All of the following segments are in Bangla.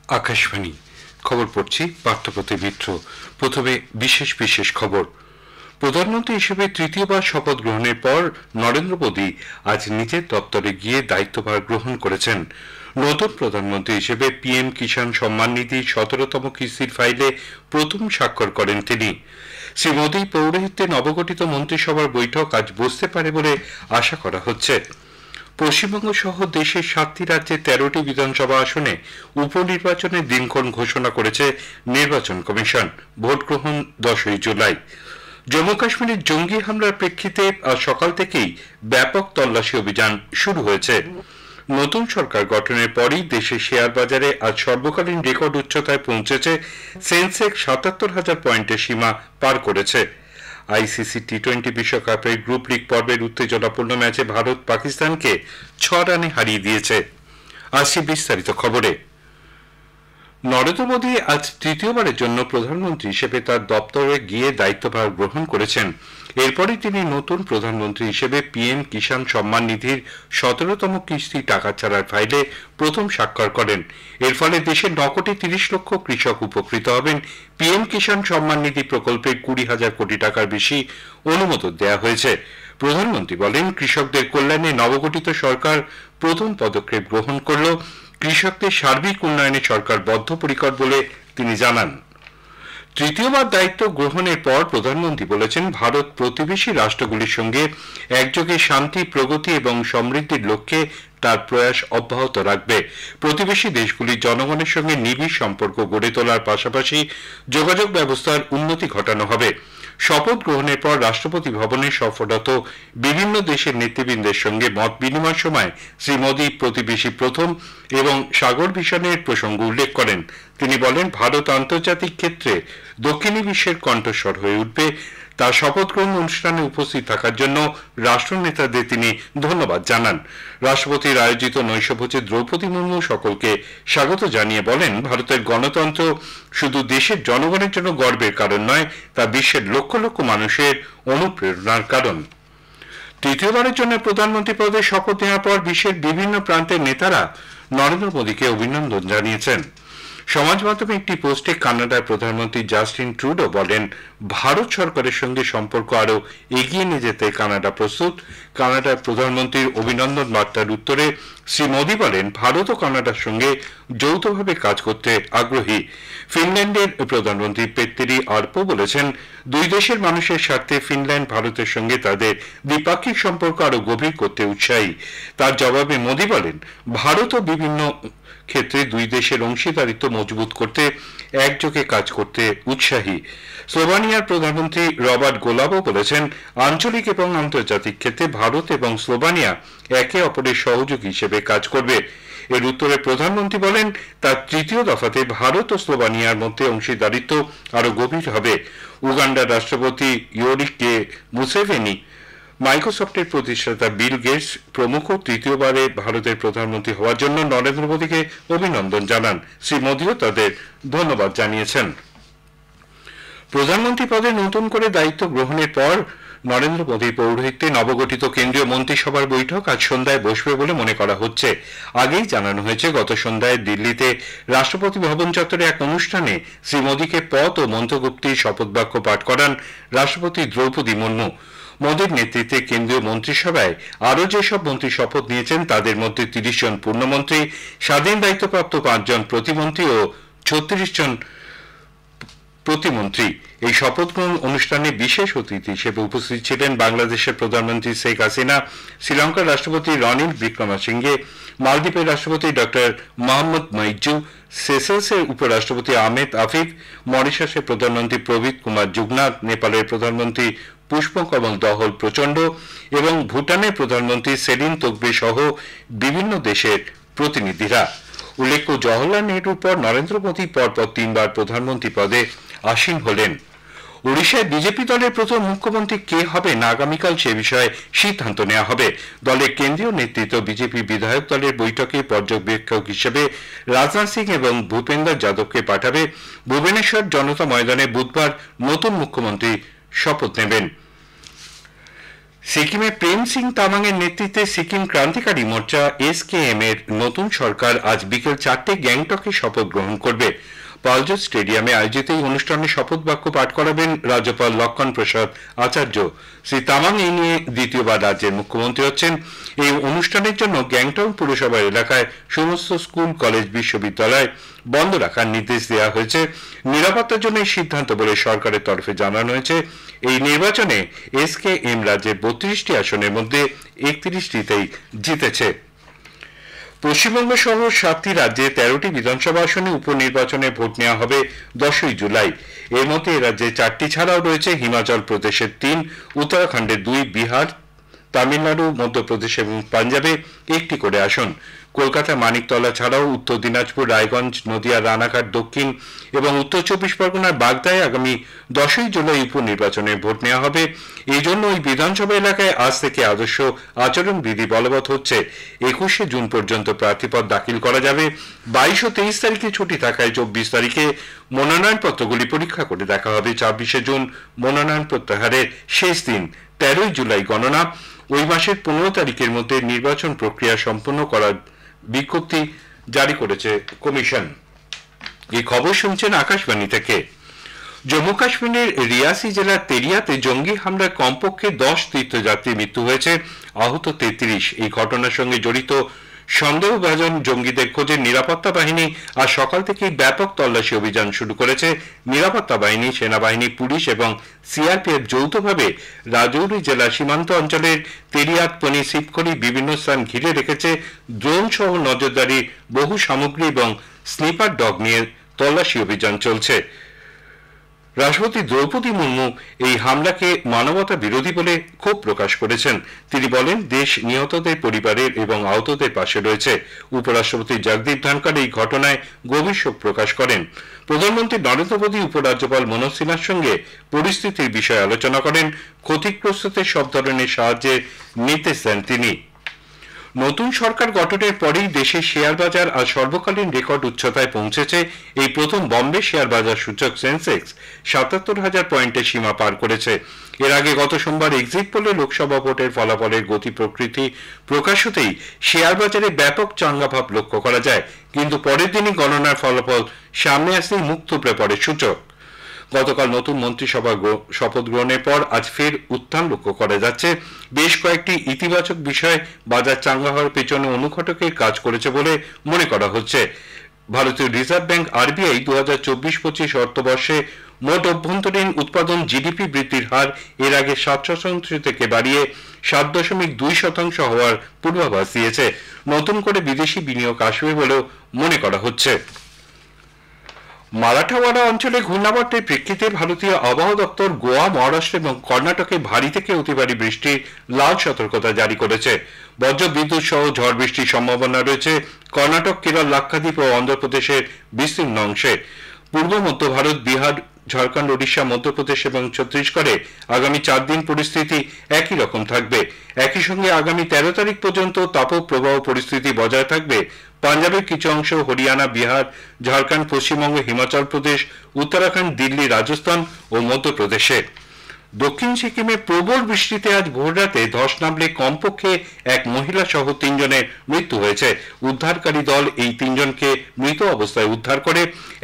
আকাশবাণী খবর পড়ছি পার্থপ্রতি মিত্র। প্রথমে বিশেষ বিশেষ খবর। প্রধানমন্ত্রী হিসেবে তৃতীয়বার শপথ গ্রহণের পর নরেন্দ্র মোদী আজ নিজের দপ্তরে গিয়ে দায়িত্বভার গ্রহণ করেছেন। নতুন প্রধানমন্ত্রী হিসেবে পিএম কিষাণ সম্মান নিধি 17তম কিস্তির ফাইলে প্রথম স্বাক্ষর করেন তিনি। শ্রী মোদী পৌরোহিত্যে নবগঠিত মন্ত্রিসভার বৈঠক আজ বসতে পারে বলে আশা করা হচ্ছে। পশ্চিমবঙ্গ সহ দেশের 7টি রাজ্যে 13টি বিধানসভা আসনে উপনির্বাচনের দিনক্ষণ ঘোষণা করেছে নির্বাচন কমিশন। ভোট গ্রহণ 10ই জুলাই। জম্মু কাশ্মীরের জঙ্গি হামলার প্রেক্ষিতে আজ সকাল থেকেই ব্যাপক তল্লাশি অভিযান শুরু হয়েছে। নতুন সরকার গঠনের পরই দেশের শেয়ার বাজারে আজ সর্বকালীন রেকর্ড উচ্চতায় পৌঁছেছে। সেন্সেক্স 77,000 পয়েন্টের সীমা পার করেছে। আইসিসি টি-20 বিশ্বকাপের গ্রুপ লিগ পর্বের উত্তেজনাপূর্ণ ম্যাচে ভারত পাকিস্তানকে 6 রানে হারিয়ে দিয়েছে। আসছি বিস্তারিত খবরে। নরেন্দ্র মোদী আজ তৃতীয়বারের জন্য প্রধানমন্ত্রী হিসেবে তার দপ্তরে গিয়ে দায়িত্বভার গ্রহণ করেছেন। এরপরই তিনি নতুন প্রধানমন্ত্রী হিসেবে পিএম কিষাণ সম্মান নিধির 17তম কিস্তি টাকা ছাড়ার ফাইলে প্রথম স্বাক্ষর করেন। এর ফলে দেশের 9 কোটি 30 লক্ষ কৃষক উপকৃত হবেন। পিএম কিষাণ সম্মান নিধি প্রকল্পে 20,000 কোটি টাকার বেশি অনুমোদন দেওয়া হয়েছে। প্রধানমন্ত্রী বলেন, কৃষকদের কল্যাণে নবগঠিত সরকার প্রথম পদক্ষেপ গ্রহণ করল। কৃষকদের সার্বিক উন্নয়নে সরকার বদ্ধপরিকর বলে তিনি জানান। তৃতীয়বার দায়িত্ব গ্রহণের পর প্রধানমন্ত্রী বলেছেন, ভারত প্রতিবেশী রাষ্ট্রগুলির সঙ্গে একযোগে শান্তি, প্রগতি এবং সমৃদ্ধির লক্ষ্যে তার প্রয়াস অব্যাহত রাখবে। প্রতিবেশী দেশগুলির জনগণের সঙ্গে নিবিড় সম্পর্ক গড়ে তোলার পাশাপাশি যোগাযোগ ব্যবস্থার উন্নতি ঘটানো হবে। শপথ গ্রহণের পর রাষ্ট্রপতি ভবনে সফররত বিভিন্ন দেশের নেতৃবৃন্দের সঙ্গে মত বিনিময়ের সময় শ্রী মোদী প্রতিবেশী প্রথম এবং সাগর ভিশনের প্রসঙ্গ উল্লেখ করেন। তিনি বলেন, ভারত আন্তর্জাতিক ক্ষেত্রে দক্ষিণী বিশ্বের কণ্ঠস্বর হয়ে উঠবে। তার শপথ গ্রহণ অনুষ্ঠানে উপস্থিত থাকার জন্য রাষ্ট্রনেতাদের তিনি ধন্যবাদ জানান। রাষ্ট্রপতির আয়োজিত নৈশভোজে দ্রৌপদী মুর্মু সকলকে স্বাগত জানিয়ে বলেন, ভারতের গণতন্ত্র শুধু দেশের জনগণের জন্য গর্বের কারণ নয়, তা বিশ্বের লক্ষ লক্ষ মানুষের অনুপ্রেরণার কারণ। তৃতীয়বারের জন্য প্রধানমন্ত্রী পদে শপথ নেওয়ার পর বিশ্বের বিভিন্ন প্রান্তের নেতারা নরেন্দ্র মোদীকে অভিনন্দন জানিয়েছেন। সমাজ মাধ্যমে একটি পোস্টে কানাডার প্রধানমন্ত্রী জাস্টিন ট্রুডো বলেন, ভারত সরকারের সঙ্গে সম্পর্ক আরও এগিয়ে নিয়ে যেতে কানাডা প্রস্তুত। কানাডার প্রধানমন্ত্রীর অভিনন্দন বার্তার উত্তরে শ্রী মোদী বলেন, ভারত ও কানাডার সঙ্গে যৌথভাবে কাজ করতে আগ্রহী। ফিনল্যান্ডের প্রধানমন্ত্রী পেত্তেরি আর্পো বলেছেন, দুই দেশের মানুষের স্বার্থে ফিনল্যান্ড ভারতের সঙ্গে তাদের দ্বিপাক্ষিক সম্পর্ক আরও গভীর করতে উৎসাহী। তার জবাবে মোদী বলেন, ভারতও বিভিন্ন ক্ষেত্রে দুই দেশের অংশীদারিত্ব মজবুত করতে একযোগে কাজ করতে উৎসাহী। স্লোভানিয়ার প্রধানমন্ত্রী রবার্ট গোলাবও বলেছেন, আঞ্চলিক এবং আন্তর্জাতিক ক্ষেত্রে ভারত এবং স্লোভানিয়া একে অপরের সহযোগী হিসেবে কাজ করবে। এর উত্তরে প্রধানমন্ত্রী বলেন, তার তৃতীয় দফাতে ভারত ও স্লোভানিয়ার মধ্যে অংশীদারিত্ব আরও গভীর হবে। উগান্ডার রাষ্ট্রপতি ইয়োরি কে মুসেভেনি, মাইক্রোসফটের প্রতিষ্ঠাতা বিল গেটস প্রমুখ তৃতীয়বারে ভারতের প্রধানমন্ত্রী হওয়ার জন্য নরেন্দ্র মোদীকে অভিনন্দন জানান। শ্রী মোদীও তাদের ধন্যবাদ জানিয়েছেন। প্রধানমন্ত্রী পদে নতুন করে দায়িত্ব গ্রহণের পর নরেন্দ্র মোদী পৌরোহিত্যে নবগঠিত কেন্দ্রীয় মন্ত্রিসভার বৈঠক আজ সন্ধ্যায় বসবে বলে মনে করা হচ্ছে। আগেই জানানো হয়েছে, গত সন্ধ্যায় দিল্লিতে রাষ্ট্রপতি ভবন চত্বরে এক অনুষ্ঠানে শ্রী মোদীকে পদ ও মন্ত্রগুপ্তির শপথ বাক্য পাঠ করান রাষ্ট্রপতি দ্রৌপদী মুর্মু। মোদীর নেতৃত্বে কেন্দ্রীয় মন্ত্রিসভায় আরও যেসব মন্ত্রী শপথ নিয়েছেন তাদের মধ্যে 30 জন পূর্ণমন্ত্রী, স্বাধীন দায়িত্বপ্রাপ্ত 5 জন প্রতিমন্ত্রী ও 36 জন প্রতিমন্ত্রী। এই শপথ গ্রহণ অনুষ্ঠানে বিশেষ অতিথি হিসেবে উপস্থিত ছিলেন বাংলাদেশের প্রধানমন্ত্রী শেখ হাসিনা, শ্রীলঙ্কার রাষ্ট্রপতি রনিল বিক্রমাসিঙ্গে, মালদ্বীপের রাষ্ট্রপতি ডক্টর মোহাম্মদ মইজু, সেসেলসের উপরাষ্ট্রপতি আহমেদ আফিফ, মরিশাসের প্রধানমন্ত্রী প্রবীত কুমার যুগনাথ, নেপালের প্রধানমন্ত্রী পুষ্পকমল দহল প্রচণ্ড এবং ভুটানের প্রধানমন্ত্রী সেলিম তোকবে সহ বিভিন্ন দেশের প্রতিনিধিরা। উল্লেখ্য, জওহরলাল নেহরুর পর নরেন্দ্র মোদী পরপর 3বার প্রধানমন্ত্রী পদে আসীন হলেন। ওড়িশায় বিজেপি দলের প্রথম মুখ্যমন্ত্রী কে হবেন আগামীকাল সে বিষয়ে সিদ্ধান্ত নেওয়া হবে। দলের কেন্দ্রীয় নেতৃত্ব বিজেপি বিধায়ক দলের বৈঠকে পর্যবেক্ষক হিসেবে রাজনাথ সিং এবং ভূপেন্দর যাদবকে পাঠাবে। ভুবনেশ্বর জনতা ময়দানে বুধবার নতুন মুখ্যমন্ত্রী শপথ নেবেন। সিকিমে প্রেম সিং তামাংয়ের নেতৃত্বে সিকিম ক্রান্তিকারী মোর্চা এসকেএম এর নতুন সরকার আজ বিকেল 4টায় গ্যাংটকে শপথ গ্রহণ করবে। পালজোর স্টেডিয়ামে আয়োজিত এই অনুষ্ঠানে শপথ বাক্য পাঠ করাবেন রাজ্যপাল লক্ষণ প্রসাদ আচার্য। শ্রী তামাং এই নিয়ে দ্বিতীয়বার রাজ্যের মুখ্যমন্ত্রী হচ্ছেন। এই অনুষ্ঠানের জন্য গ্যাংটক পুরসভা এলাকায় সমস্ত স্কুল, কলেজ, বিশ্ববিদ্যালয় বন্ধ রাখার নির্দেশ দেওয়া হয়েছে। নিরাপত্তার জন্য এই সিদ্ধান্ত বলে সরকারের তরফে জানানো হয়েছে। এই নির্বাচনে এসকেএম রাজ্যের 32টি আসনের মধ্যে 31টিতেই জিতেছে। পশ্চিমবঙ্গ সহ 7টি রাজ্যে 13টি বিধানসভা আসনে উপনির্বাচনে ভোট নেওয়া হবে 10ই জুলাই। এর মধ্যে এ রাজ্যে 4টি ছাড়াও রয়েছে হিমাচল প্রদেশের 3, উত্তরাখণ্ডের 2, বিহার, তামিলনাড়ু, মধ্যপ্রদেশ এবং পাঞ্জাবে 1টি করে আসন। কলকাতা মানিকতলা ছাড়াও উত্তর দিনাজপুর, রায়গঞ্জ, নদিয়া, রানাঘাট দক্ষিণ এবং উত্তর 24 পরগনার বাগদায় আগামী 10ই জুলাই উপনির্বাচনে ভোট নেওয়া হবে। এই জন্য ওই বিধানসভা এলাকায় আজ থেকে আদর্শ আচরণবিধি বলবৎ হচ্ছে। 21শে জুন পর্যন্ত প্রার্থীপদ দাখিল করা যাবে। 22 ও 23 তারিখে ছুটি থাকায় 24 তারিখে মনোনয়নপত্রগুলি পরীক্ষা করে দেখা হবে। 26শে জুন মনোনয়ন প্রত্যাহারের শেষ দিন। 13ই জুলাই গণনা। ওই মাসের 15 তারিখের মধ্যে নির্বাচন প্রক্রিয়া সম্পন্ন করার বিজ্ঞপ্তি জারি করেছে কমিশন। এই খবর শুনছেন আকাশবাণী থেকে। জম্মু কাশ্মীরের রিয়াসি জেলার তেরিয়াতে জঙ্গি হামলায় কমপক্ষে 10 তীর্থযাত্রীর মৃত্যু হয়েছে, আহত 33। এই ঘটনার সঙ্গে জড়িত সন্দেহভাজন জঙ্গিদের খোঁজে নিরাপত্তা বাহিনী আজ সকাল থেকেই ব্যাপক তল্লাশি অভিযান শুরু করেছে। নিরাপত্তা বাহিনী, সেনাবাহিনী, পুলিশ এবং সিআরপিএফ যৌথভাবে রাজৌরি জেলা সীমান্ত অঞ্চলের তেরিয়াত, পনি, শিবখড়ি বিভিন্ন স্থান ঘিরে রেখেছে। ড্রোন সহ নজরদারি, বহু সামগ্রী এবং স্নিপার ডগ নিয়ে তল্লাশি অভিযান চলছে। রাষ্ট্রপতি দ্রৌপদী মুর্মু এই হামলাকে মানবতা বিরোধী বলে ক্ষোভ প্রকাশ করেছেন। তিনি বলেন, দেশ নিহতদের পরিবারের এবং আহতদের পাশে রয়েছে। উপরাষ্ট্রপতি জগদীপ ধনখড় এই ঘটনায় গভীর শোক প্রকাশ করেন। প্রধানমন্ত্রী নরেন্দ্র মোদী উপরাজ্যপাল মনোজ সিনহার সঙ্গে পরিস্থিতির বিষয়ে আলোচনা করেন। ক্ষতিগ্রস্তদের সব ধরনের সাহায্যের নির্দেশ দেন তিনি। নতুন সরকার গঠনের পরেই দেশের শেয়ার বাজার আজ সর্বকালীন রেকর্ড উচ্চতায় পৌঁছেছে। এই প্রথম বম্বে শেয়ার বাজার সূচক সেন্সেক্স 77,000 পয়েন্টের সীমা পার করেছে। এর আগে গত সোমবার এক্সিট পোলে লোকসভা ভোটের ফলাফলের গতি প্রকৃতি প্রকাশ হতেই শেয়ার বাজারে ব্যাপক চাঙ্গাভাব লক্ষ্য করা যায়, কিন্তু পরের দিনই গণনার ফলাফল সামনে আসতেই মুখ থুবড়ে পড়ে সূচক। গতকাল নতুন মন্ত্রিসভা শপথ গ্রহণের পর আজ ফের উত্থান লক্ষ্য করা যাচ্ছে। বেশ কয়েকটি ইতিবাচক বিষয় বাজার চাঙ্গা হওয়ার পেছনে অনুঘটকের কাজ করেছে বলে মনে করা হচ্ছে। ভারতীয় রিজার্ভ ব্যাংক আরবিআই 2024-25 অর্থবর্ষে মোট অভ্যন্তরীণ উৎপাদন জিডিপি বৃদ্ধির হার এর আগে 7% থেকে বাড়িয়ে 7.2% হওয়ার পূর্বাভাস দিয়েছে। নতুন করে বিদেশি বিনিয়োগ আসবে বলেও মনে করা হচ্ছে। মারাঠাওয়াড়া অঞ্চলে ঘূর্ণাবর্তের প্রেক্ষিতে ভারতীয় আবহাওয়া দপ্তর গোয়া, মহারাষ্ট্র এবং কর্ণাটকে ভারী থেকে অতি ভারী বৃষ্টির লাল সতর্কতা জারি করেছে। বজ্র বিদ্যুৎ সহ ঝড় বৃষ্টির সম্ভাবনা রয়েছে কর্ণাটক, কেরল, লাক্ষাদ্বীপ ও অন্ধ্রপ্রদেশের বিস্তীর্ণ অংশে। পূর্ব মধ্য ভারত, বিহার, ঝাড়খণ্ড, ওড়িশা, মধ্যপ্রদেশ এবং ছত্তিশগড়ে আগামী 4 দিন পরিস্থিতি একই রকম থাকবে। একই সঙ্গে আগামী 13 তারিখ পর্যন্ত তাপপ্রবাহ পরিস্থিতি বজায় থাকবে পাঞ্জাবের কিছু অংশ, হরিয়ানা, বিহার, ঝাড়খণ্ড, পশ্চিমবঙ্গ, হিমাচল প্রদেশ, উত্তরাখণ্ড, দিল্লি, রাজস্থান ও মধ্যপ্রদেশে। দক্ষিণ সিকিমে প্রবল বৃষ্টিতে আজ ভোররাতে ধস নামলে কমপক্ষে এক মহিলা সহ 3 জনের মৃত্যু হয়েছে। উদ্ধারকারী দল এই 3 জনকে মৃত অবস্থায় উদ্ধার করে।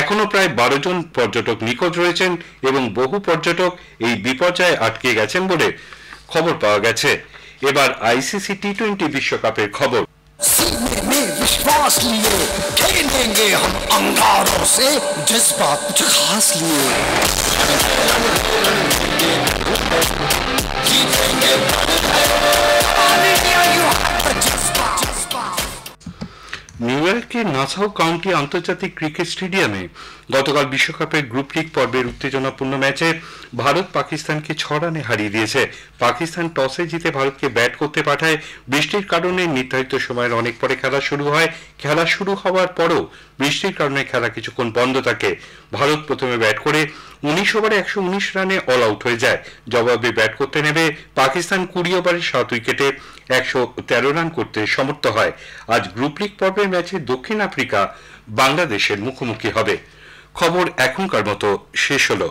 এখনো প্রায় 12 জন পর্যটক নিখোঁজ রয়েছেন এবং বহু পর্যটক এই বিপর্যয়ে আটকে গেছেন বলে খবর পাওয়া গেছে। এবার আইসিসি টি20 বিশ্বকাপের খবর। विश्वास लिए खेलेंगे हम अंगारों से, जज्बा कुछ खास लिए जीतेंगे। নিউ ইয়র্কের নাসাউ কাউন্টি আন্তর্জাতিক ক্রিকেট স্টেডিয়ামে গতকাল বিশ্বকাপের গ্রুপ লিগ পর্বের উত্তেজনাপূর্ণ ম্যাচে ভারত পাকিস্তানকে 6 রানে হারিয়ে দিয়েছে। পাকিস্তান টসে জিতে ভারতকে ব্যাট করতে পাঠায়। বৃষ্টির কারণে নির্ধারিত সময়ের অনেক পরে খেলা শুরু হয়। খেলা শুরু হওয়ার পরও বৃষ্টির কারণে খেলা কিছুক্ষণ বন্ধ থাকে। ভারত প্রথমে ব্যাট করে 19 ওভারে 119 রানে অল আউট হয়ে যায়। জবাবে ব্যাট করতে নেমে পাকিস্তান 20 ওভারে 7 উইকেটে 113 রান করতে সমর্থ হয়। আজ গ্রুপ লিগ পর্বের ম্যাচে দক্ষিণ আফ্রিকা বাংলাদেশের মুখোমুখি হবে। খবর এখনকার মতো শেষ হলো।